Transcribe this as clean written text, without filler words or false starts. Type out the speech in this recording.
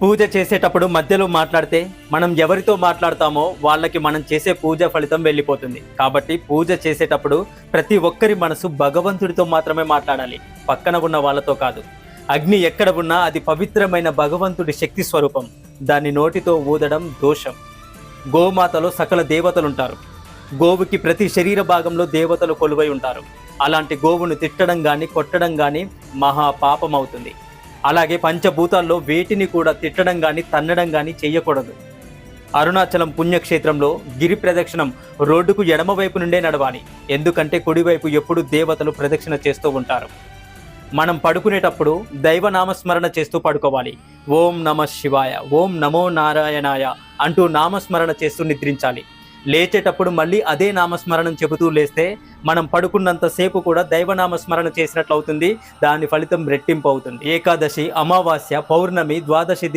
పూజ చేసేటప్పుడు మధ్యలో మాట్లాడితే మనం ఎవరితో మాట్లాడతామో వాళ్ళకి మనం చేసే పూజ ఫలితం వెళ్ళిపోతుంది. కాబట్టి పూజ చేసేటప్పుడు ప్రతి ఒక్కరి మనసు భగవంతుడితో మాత్రమే మాట్లాడాలి, పక్కన ఉన్న వాళ్ళతో కాదు. అగ్ని ఎక్కడ ఉన్నా అది పవిత్రమైన భగవంతుడి శక్తి స్వరూపం. దాన్ని నోటితో ఊదడం దోషం. గోమాతలో సకల దేవతలుంటారు. గోవుకి ప్రతి శరీర భాగంలో దేవతలు కొలువై ఉంటారు. అలాంటి గోవును తిట్టడం కానీ కొట్టడం కానీ మహా పాపం అవుతుంది. అలాగే పంచభూతాల్లో వేటిని కూడా తిట్టడం కానీ తన్నడం కానీ చెయ్యకూడదు. అరుణాచలం పుణ్యక్షేత్రంలో గిరి ప్రదక్షిణం రోడ్డుకు ఎడమవైపు నుండే నడవాలి. ఎందుకంటే కుడివైపు ఎప్పుడు దేవతలు ప్రదక్షిణ చేస్తూ ఉంటారు. మనం పడుకునేటప్పుడు దైవనామస్మరణ చేస్తూ పడుకోవాలి. ఓం నమ శివాయ, ఓం నమో నారాయణాయ అంటూ నామస్మరణ చేస్తూ నిద్రించాలి. లేచేటప్పుడు మళ్ళీ అదే నామస్మరణం చెబుతూ లేస్తే మనం పడుకున్నంతసేపు కూడా దైవనామస్మరణ చేసినట్లు అవుతుంది. దాని ఫలితం రెట్టింపు అవుతుంది. ఏకాదశి, అమావాస్య, పౌర్ణమి, ద్వాదశి